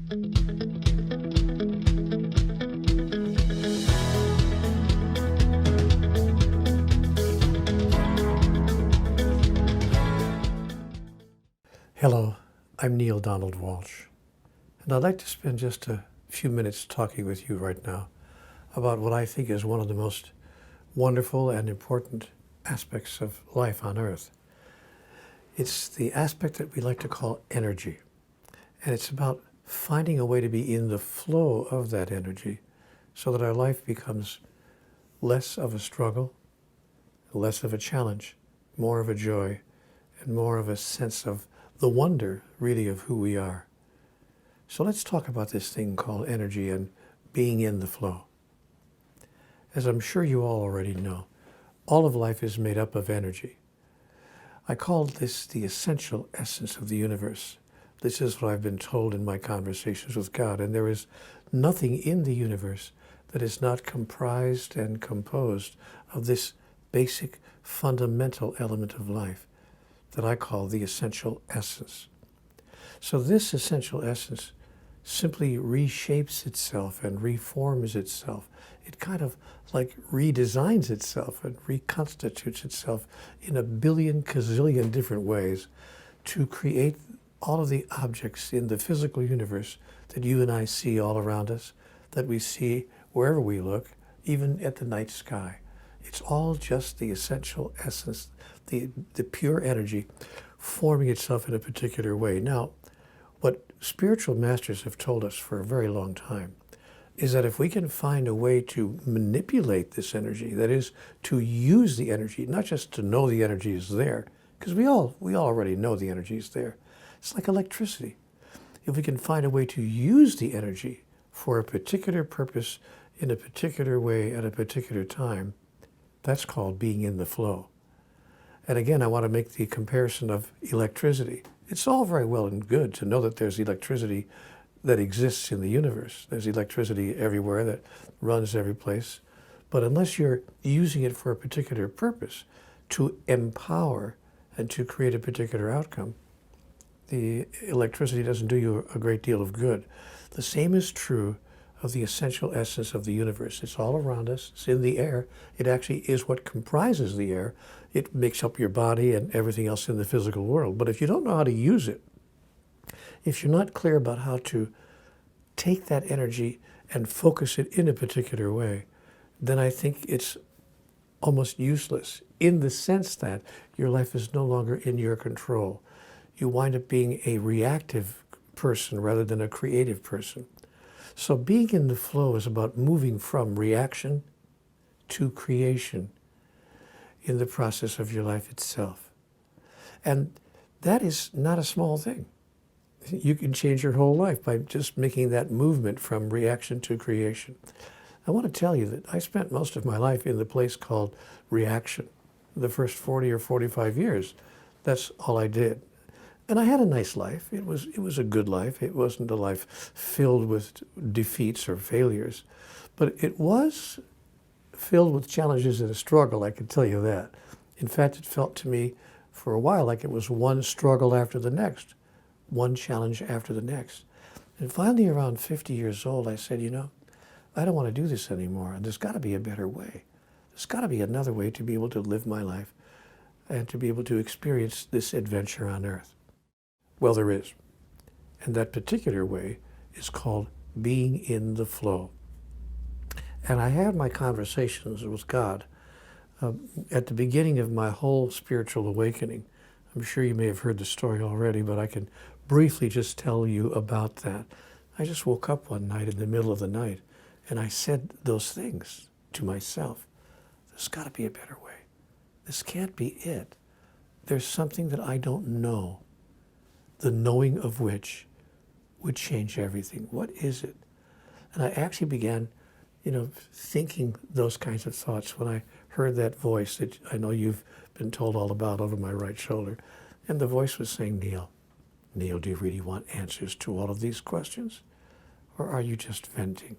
Hello, I'm Neale Donald Walsch, and I'd like to spend just a few minutes talking with you right now about what I think is one of the most wonderful and important aspects of life on Earth. It's the aspect that we like to call energy, and it's about finding a way to be in the flow of that energy so that our life becomes less of a struggle, less of a challenge, more of a joy, and more of a sense of the wonder, really, of who we are. So let's talk about this thing called energy and being in the flow. As I'm sure you all already know, all of life is made up of energy. I call this the essential essence of the universe. This is what I've been told in my conversations with God, and there is nothing in the universe that is not comprised and composed of this basic, fundamental element of life that I call the essential essence. So this essential essence simply reshapes itself and reforms itself. It kind of like redesigns itself and reconstitutes itself in a billion, gazillion different ways to create all of the objects in the physical universe that you and I see all around us, that we see wherever we look, even at the night sky. It's all just the essential essence, the pure energy forming itself in a particular way. Now, what spiritual masters have told us for a very long time is that if we can find a way to manipulate this energy, that is, to use the energy, not just to know the energy is there, because we all already know the energy is there. It's like electricity. If we can find a way to use the energy for a particular purpose in a particular way at a particular time, that's called being in the flow. And again, I want to make the comparison of electricity. It's all very well and good to know that there's electricity that exists in the universe. There's electricity everywhere that runs every place. But unless you're using it for a particular purpose, to empower and to create a particular outcome, the electricity doesn't do you a great deal of good. The same is true of the essential essence of the universe. It's all around us. It's in the air. It actually is what comprises the air. It makes up your body and everything else in the physical world. But if you don't know how to use it, if you're not clear about how to take that energy and focus it in a particular way, then I think it's almost useless in the sense that your life is no longer in your control. You wind up being a reactive person rather than a creative person. So being in the flow is about moving from reaction to creation in the process of your life itself. And that is not a small thing. You can change your whole life by just making that movement from reaction to creation. I want to tell you that I spent most of my life in the place called reaction. The first 40 or 45 years, that's all I did. And I had a nice life. It was a good life. It wasn't a life filled with defeats or failures, but it was filled with challenges and a struggle, I can tell you that. In fact, it felt to me for a while like it was one struggle after the next, one challenge after the next. And finally, around 50 years old, I said, I don't want to do this anymore. And there's got to be a better way. There's got to be another way to be able to live my life and to be able to experience this adventure on Earth. Well, there is. And that particular way is called being in the flow. And I had my conversations with God at the beginning of my whole spiritual awakening. I'm sure you may have heard the story already, but I can briefly just tell you about that. I just woke up one night in the middle of the night, and I said those things to myself. There's got to be a better way. This can't be it. There's something that I don't know, the knowing of which would change everything. What is it? And I actually began, thinking those kinds of thoughts when I heard that voice that I know you've been told all about over my right shoulder. And the voice was saying, Neale, do you really want answers to all of these questions? Or are you just venting?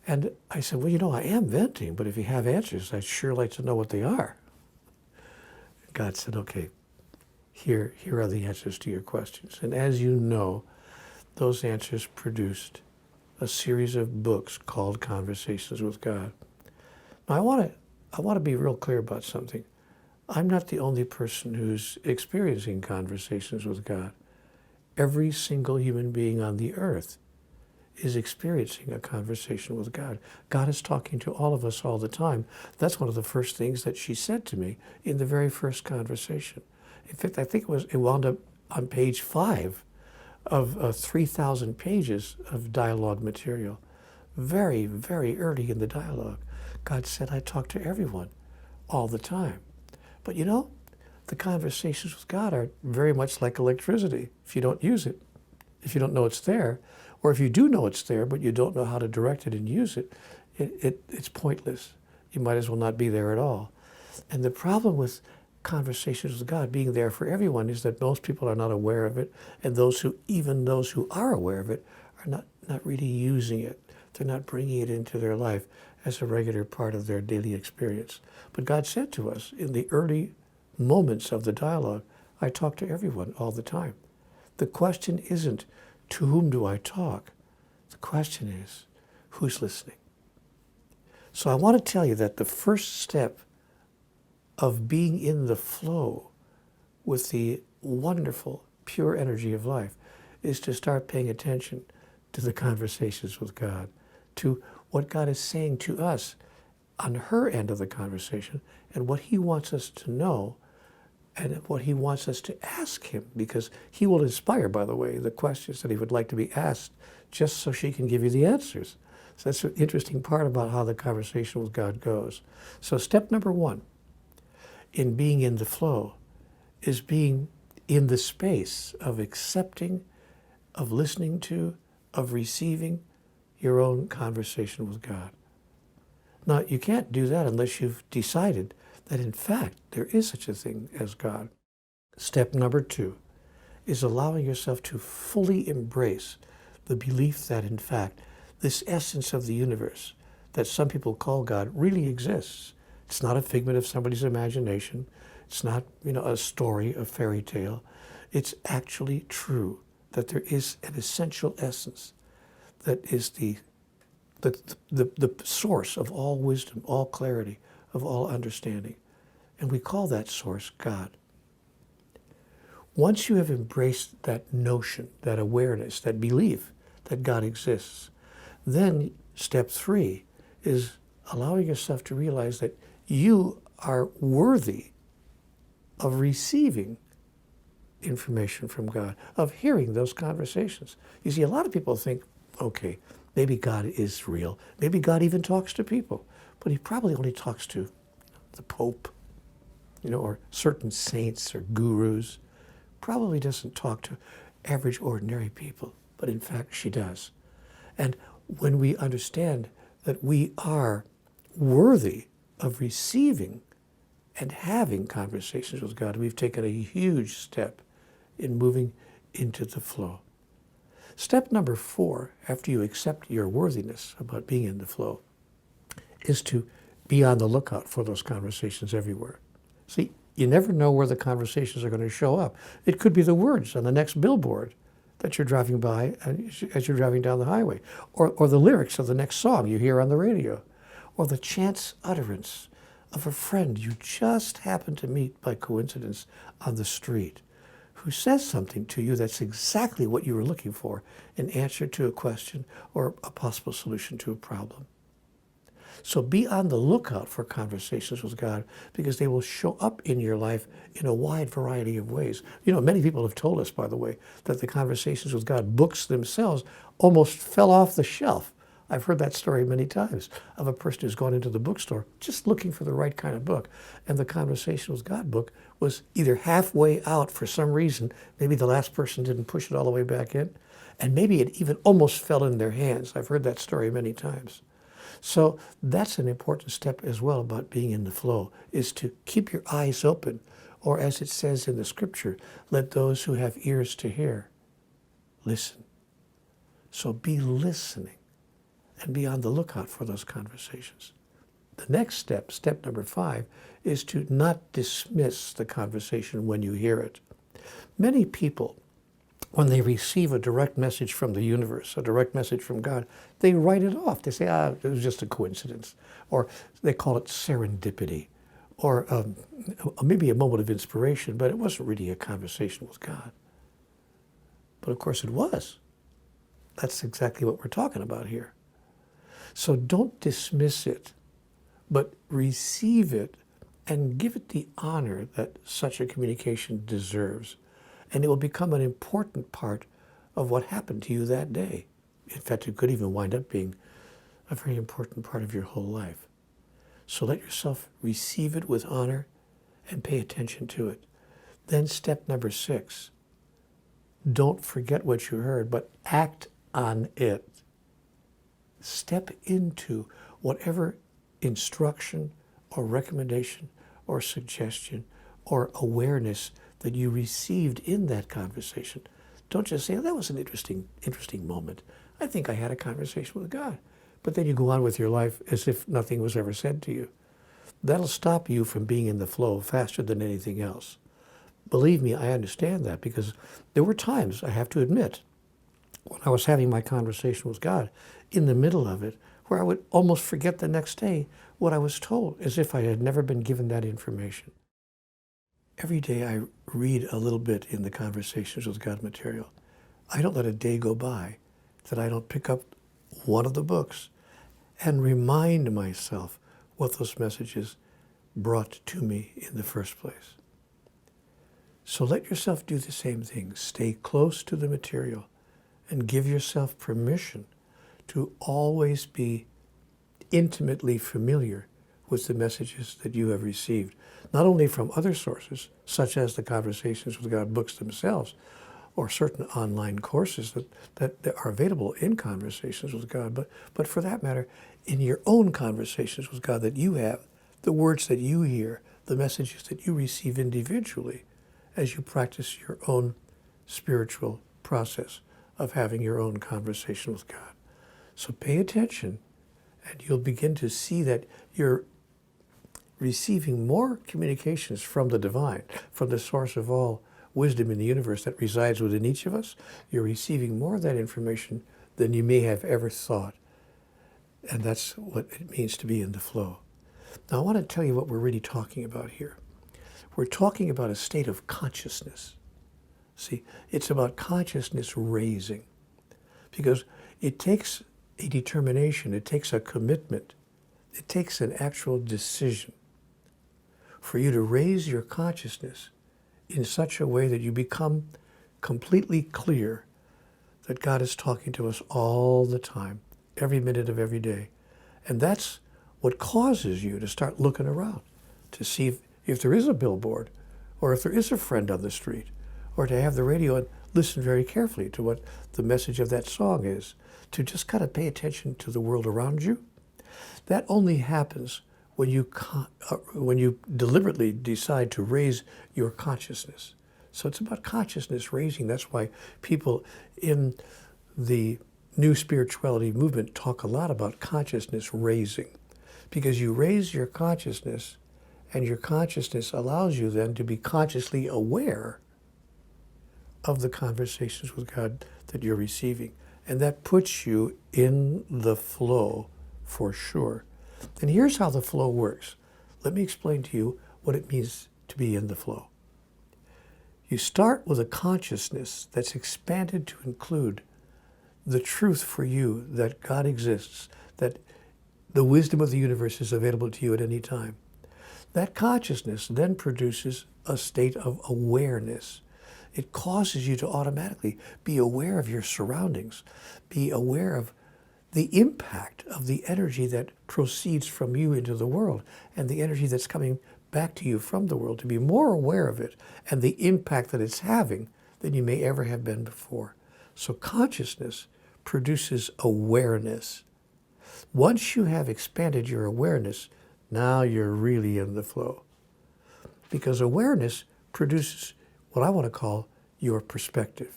And I said, well, I am venting, but if you have answers, I'd sure like to know what they are. God said, okay, here are the answers to your questions. And as you know, those answers produced a series of books called Conversations with God. Now, I want to be real clear about something. I'm not the only person who's experiencing conversations with God. Every single human being on the earth is experiencing a conversation with God. God is talking to all of us all the time. That's one of the first things that she said to me in the very first conversation. In fact, I think it wound up on page 5 of 3,000 pages of dialogue material. Very, very early in the dialogue, God said, I talk to everyone all the time. But you know, the conversations with God are very much like electricity. If you don't use it, if you don't know it's there, or if you do know it's there, but you don't know how to direct it and use it, it's pointless. You might as well not be there at all. And the problem with conversations with God being there for everyone is that most people are not aware of it, and even those who are aware of it are not really using it. They're not bringing it into their life as a regular part of their daily experience. But God said to us in the early moments of the dialogue, I talk to everyone all the time. The question isn't, to whom do I talk? The question is, who's listening? So I want to tell you that the first step of being in the flow with the wonderful, pure energy of life is to start paying attention to the conversations with God, to what God is saying to us on her end of the conversation, and what he wants us to know, and what he wants us to ask him, because he will inspire, by the way, the questions that he would like to be asked, just so she can give you the answers. So that's an interesting part about how the conversation with God goes. So step number 1 in being in the flow is being in the space of accepting, of listening to, of receiving your own conversation with God. Now, you can't do that unless you've decided that, in fact, there is such a thing as God. Step number 2 is allowing yourself to fully embrace the belief that, in fact, this essence of the universe that some people call God really exists. It's not a figment of somebody's imagination. It's not, a story, a fairy tale. It's actually true that there is an essential essence that is the source of all wisdom, all clarity, of all understanding. And we call that source God. Once you have embraced that notion, that awareness, that belief that God exists, then step 3 is allowing yourself to realize that you are worthy of receiving information from God, of hearing those conversations. You see, a lot of people think, okay, maybe God is real. Maybe God even talks to people, but he probably only talks to the Pope, or certain saints or gurus. Probably doesn't talk to average, ordinary people, but in fact, she does. And when we understand that we are worthy of receiving and having conversations with God, we've taken a huge step in moving into the flow. Step number 4, after you accept your worthiness about being in the flow, is to be on the lookout for those conversations everywhere. See, you never know where the conversations are going to show up. It could be the words on the next billboard that you're driving by as you're driving down the highway, or the lyrics of the next song you hear on the radio, or the chance utterance of a friend you just happened to meet by coincidence on the street, who says something to you that's exactly what you were looking for, an answer to a question or a possible solution to a problem. So be on the lookout for conversations with God, because they will show up in your life in a wide variety of ways. Many people have told us, by the way, that the Conversations with God books themselves almost fell off the shelf. I've heard that story many times of a person who's gone into the bookstore just looking for the right kind of book. And the Conversation with God book was either halfway out for some reason, maybe the last person didn't push it all the way back in, and maybe it even almost fell in their hands. I've heard that story many times. So that's an important step as well about being in the flow, is to keep your eyes open, or as it says in the scripture, let those who have ears to hear listen. So be listening and be on the lookout for those conversations. The next step, step number 5, is to not dismiss the conversation when you hear it. Many people when they receive a direct message from the universe, a direct message from God, they write it off. They say, it was just a coincidence. Or they call it serendipity. Or maybe a moment of inspiration, but it wasn't really a conversation with God. But of course it was. That's exactly what we're talking about here. So don't dismiss it, but receive it and give it the honor that such a communication deserves. And it will become an important part of what happened to you that day. In fact, it could even wind up being a very important part of your whole life. So let yourself receive it with honor and pay attention to it. Then step number 6, don't forget what you heard, but act on it. Step into whatever instruction or recommendation or suggestion or awareness that you received in that conversation. Don't just say, oh, that was an interesting moment. I think I had a conversation with God. But then you go on with your life as if nothing was ever said to you. That'll stop you from being in the flow faster than anything else. Believe me, I understand that, because there were times, I have to admit, when I was having my conversation with God, in the middle of it, where I would almost forget the next day what I was told, as if I had never been given that information. Every day I read a little bit in the Conversations with God material. I don't let a day go by that I don't pick up one of the books and remind myself what those messages brought to me in the first place. So let yourself do the same thing. Stay close to the material and give yourself permission to always be intimately familiar with the messages that you have received, not only from other sources, such as the Conversations with God books themselves, or certain online courses that are available in Conversations with God, but for that matter, in your own conversations with God that you have, the words that you hear, the messages that you receive individually as you practice your own spiritual process of having your own conversation with God. So pay attention, and you'll begin to see that you're receiving more communications from the divine, from the source of all wisdom in the universe that resides within each of us. You're receiving more of that information than you may have ever thought. And that's what it means to be in the flow. Now I want to tell you what we're really talking about here. We're talking about a state of consciousness. See, it's about consciousness raising, because it takes a determination, it takes a commitment, it takes an actual decision for you to raise your consciousness in such a way that you become completely clear that God is talking to us all the time, every minute of every day. And that's what causes you to start looking around to see if there is a billboard, or if there is a friend on the street, or to have the radio and listen very carefully to what the message of that song is, to just kind of pay attention to the world around you. That only happens when you deliberately decide to raise your consciousness. So it's about consciousness raising. That's why people in the New Spirituality movement talk a lot about consciousness raising, because you raise your consciousness, and your consciousness allows you then to be consciously aware of the conversations with God that you're receiving. And that puts you in the flow for sure. And here's how the flow works. Let me explain to you what it means to be in the flow. You start with a consciousness that's expanded to include the truth for you that God exists, that the wisdom of the universe is available to you at any time. That consciousness then produces a state of awareness. It causes you to automatically be aware of your surroundings, be aware of the impact of the energy that proceeds from you into the world, and the energy that's coming back to you from the world, to be more aware of it and the impact that it's having than you may ever have been before. So consciousness produces awareness. Once you have expanded your awareness, now you're really in the flow. Because awareness produces what I want to call your perspective.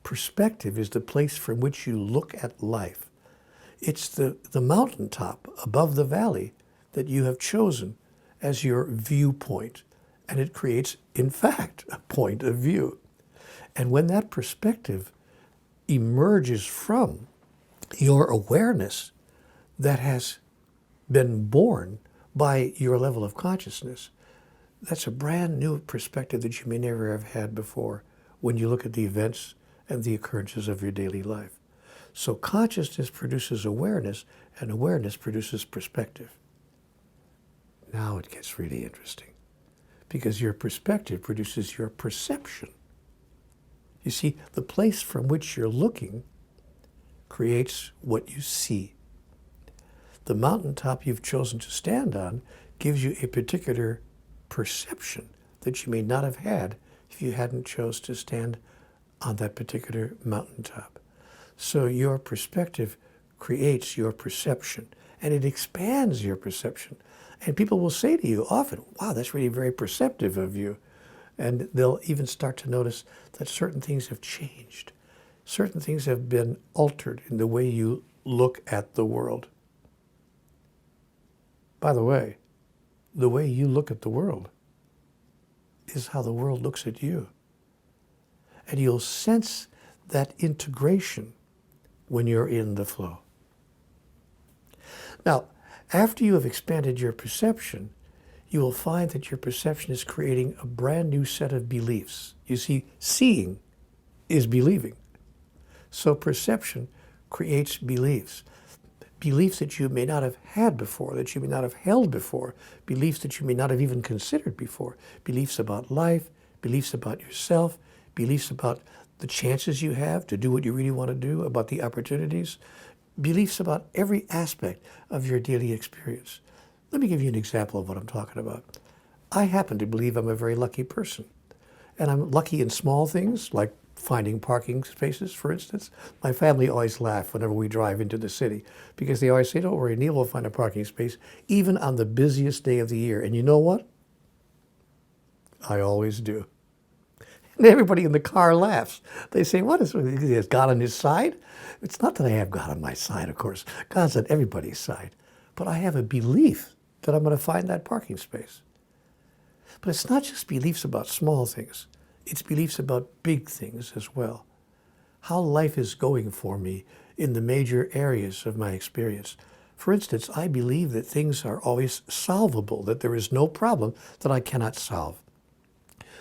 Perspective is the place from which you look at life. It's the mountaintop above the valley that you have chosen as your viewpoint. And it creates, in fact, a point of view. And when that perspective emerges from your awareness that has been born by your level of consciousness, that's a brand new perspective that you may never have had before when you look at the events and the occurrences of your daily life. So consciousness produces awareness, and awareness produces perspective. Now it gets really interesting, because your perspective produces your perception. You see, the place from which you're looking creates what you see. The mountaintop you've chosen to stand on gives you a particular perception that you may not have had if you hadn't chose to stand on that particular mountaintop. So your perspective creates your perception, and it expands your perception. And people will say to you often, wow, that's really very perceptive of you. And they'll even start to notice that certain things have changed. Certain things have been altered in the way you look at the world. By the way you look at the world is how the world looks at you. And you'll sense that integration when you're in the flow. Now, after you have expanded your perception, you will find that your perception is creating a brand new set of beliefs. You see, seeing is believing. So perception creates beliefs. Beliefs that you may not have had before, that you may not have held before, beliefs that you may not have even considered before, beliefs about life, beliefs about yourself, beliefs about the chances you have to do what you really want to do, about the opportunities, beliefs about every aspect of your daily experience. Let me give you an example of what I'm talking about. I happen to believe I'm a very lucky person. And I'm lucky in small things, like finding parking spaces, for instance. My family always laugh whenever we drive into the city, because they always say, don't worry, Neil will find a parking space, even on the busiest day of the year. And you know what? I always do. And everybody in the car laughs. They say, what is it? He has God on his side? It's not that I have God on my side, of course. God's on everybody's side. But I have a belief that I'm going to find that parking space. But it's not just beliefs about small things. It's beliefs about big things as well. How life is going for me in the major areas of my experience. For instance, I believe that things are always solvable, that there is no problem that I cannot solve.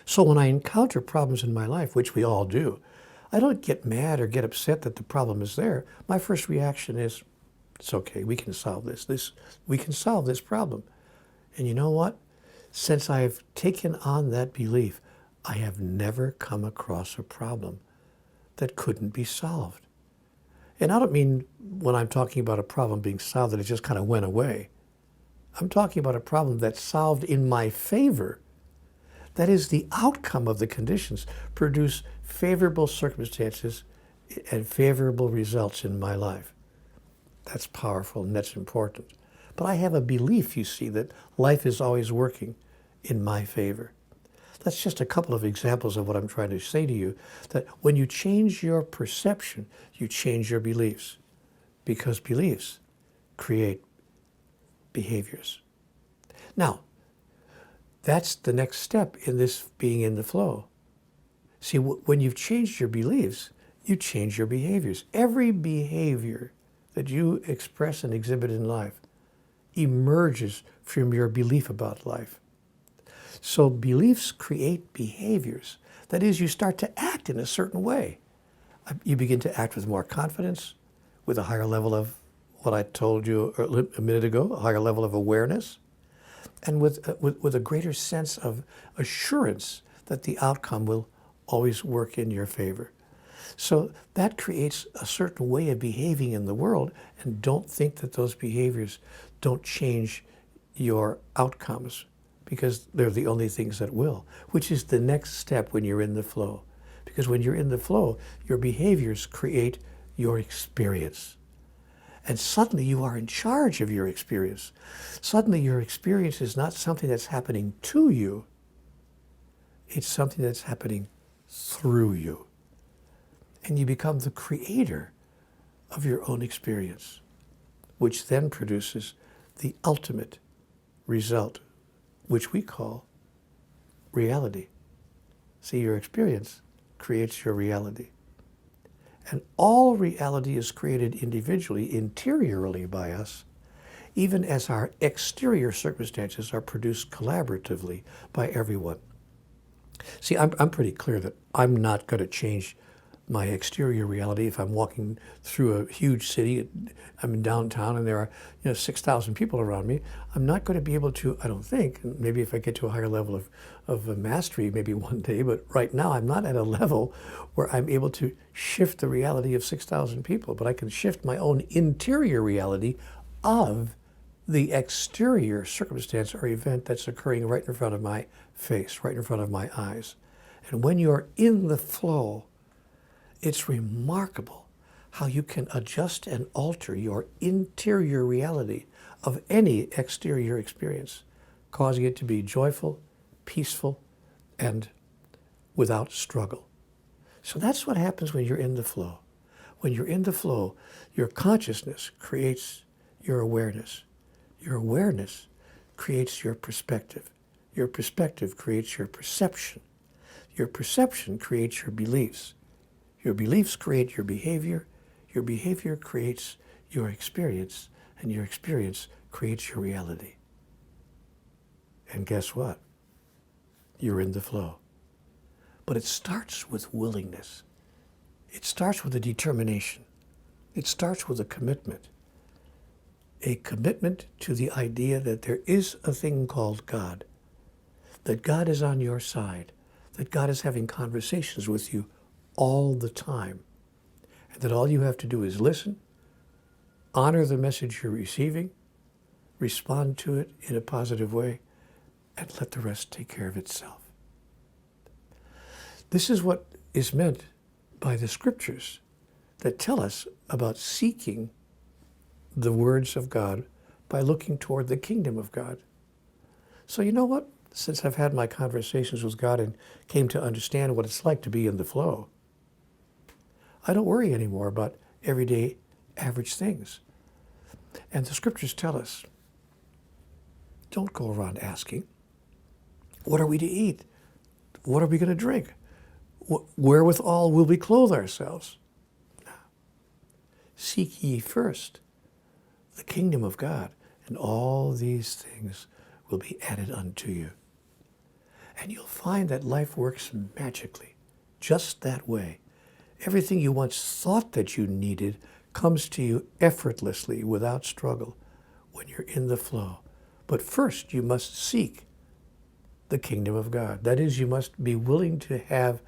So when I encounter problems in my life, which we all do, I don't get mad or get upset that the problem is there. My first reaction is, it's okay, we can solve this. We can solve this problem. And you know what? Since I've taken on that belief, I have never come across a problem that couldn't be solved. And I don't mean when I'm talking about a problem being solved that it just kind of went away. I'm talking about a problem that's solved in my favor. That is, the outcome of the conditions produce favorable circumstances and favorable results in my life. That's powerful and that's important. But I have a belief, you see, that life is always working in my favor. That's just a couple of examples of what I'm trying to say to you, that when you change your perception, you change your beliefs, because beliefs create behaviors. Now, that's the next step in this being in the flow. See, when you've changed your beliefs, you change your behaviors. Every behavior that you express and exhibit in life emerges from your belief about life. So beliefs create behaviors. That is, you start to act in a certain way. You begin to act with more confidence, with a higher level of what I told you a minute ago, a higher level of awareness, and with a greater sense of assurance that the outcome will always work in your favor. So that creates a certain way of behaving in the world, and don't think that those behaviors don't change your outcomes, because they're the only things that will, which is the next step when you're in the flow. Because when you're in the flow, your behaviors create your experience. And suddenly you are in charge of your experience. Suddenly your experience is not something that's happening to you. It's something that's happening through you. And you become the creator of your own experience, which then produces the ultimate result, which we call reality. See, your experience creates your reality. And all reality is created individually, interiorly by us, even as our exterior circumstances are produced collaboratively by everyone. See, I'm pretty clear that I'm not going to change my exterior reality if I'm walking through a huge city. I'm in downtown and there are 6,000 people around me. I'm not going to be able to, I don't think, maybe if I get to a higher level of mastery, maybe one day, but right now I'm not at a level where I'm able to shift the reality of 6,000 people, but I can shift my own interior reality of the exterior circumstance or event that's occurring right in front of my face, right in front of my eyes. And when you're in the flow, it's remarkable how you can adjust and alter your interior reality of any exterior experience, causing it to be joyful, peaceful, and without struggle. So that's what happens when you're in the flow. When you're in the flow, your consciousness creates your awareness. Your awareness creates your perspective. Your perspective creates your perception. Your perception creates your beliefs. Your beliefs create your behavior creates your experience, and your experience creates your reality. And guess what? You're in the flow. But it starts with willingness. It starts with a determination. It starts with a commitment to the idea that there is a thing called God, that God is on your side, that God is having conversations with you all the time, and that all you have to do is listen, honor the message you're receiving, respond to it in a positive way, and let the rest take care of itself. This is what is meant by the scriptures that tell us about seeking the words of God by looking toward the kingdom of God. So you know what? Since I've had my conversations with God and came to understand what it's like to be in the flow, I don't worry anymore about everyday average things. And the scriptures tell us, don't go around asking, what are we to eat? What are we going to drink? Wherewithal will we clothe ourselves? No. Seek ye first the kingdom of God, and all these things will be added unto you. And you'll find that life works magically, just that way. Everything you once thought that you needed comes to you effortlessly, without struggle, when you're in the flow. But first, you must seek the kingdom of God. That is, you must be willing to have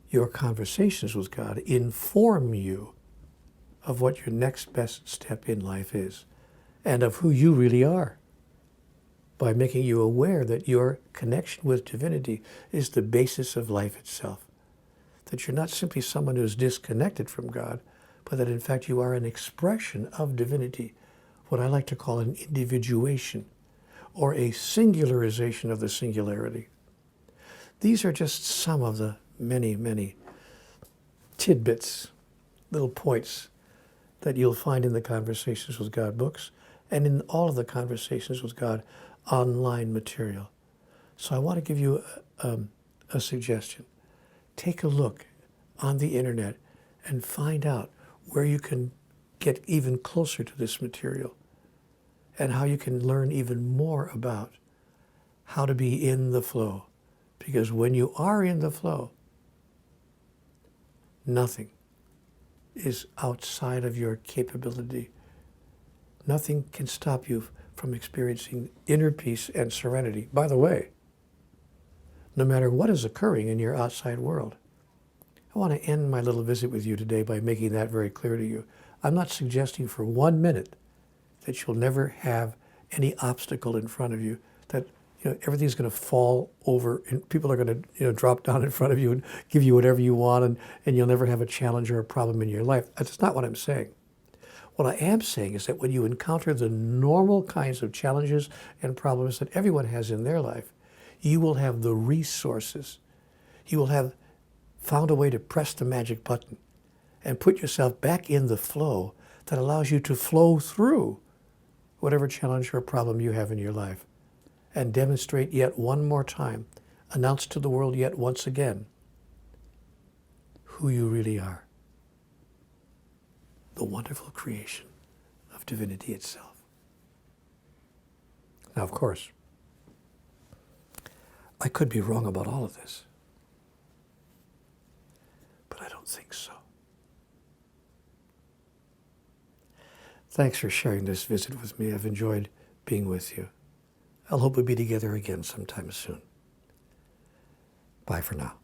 your conversations with God inform you of what your next best step in life is, and of who you really are, by making you aware that your connection with divinity is the basis of life itself. That you're not simply someone who's disconnected from God, but that in fact you are an expression of divinity, what I like to call an individuation, or a singularization of the singularity. These are just some of the many, many tidbits, little points that you'll find in the Conversations with God books and in all of the Conversations with God online material. So I want to give you a suggestion. Take a look on the internet and find out where you can get even closer to this material and how you can learn even more about how to be in the flow. Because when you are in the flow, nothing is outside of your capability. Nothing can stop you from experiencing inner peace and serenity. By the way, no matter what is occurring in your outside world, I want to end my little visit with you today by making that very clear to you. I'm not suggesting for 1 minute that you'll never have any obstacle in front of you, that everything's going to fall over and people are going to drop down in front of you and give you whatever you want, and you'll never have a challenge or a problem in your life. That's not what I'm saying. What I am saying is that when you encounter the normal kinds of challenges and problems that everyone has in their life, you will have the resources. You will have found a way to press the magic button and put yourself back in the flow that allows you to flow through whatever challenge or problem you have in your life, and demonstrate yet one more time, announce to the world yet once again, who you really are, the wonderful creation of divinity itself. Now, of course, I could be wrong about all of this, but I don't think so. Thanks for sharing this visit with me. I've enjoyed being with you. I'll hope we'll be together again sometime soon. Bye for now.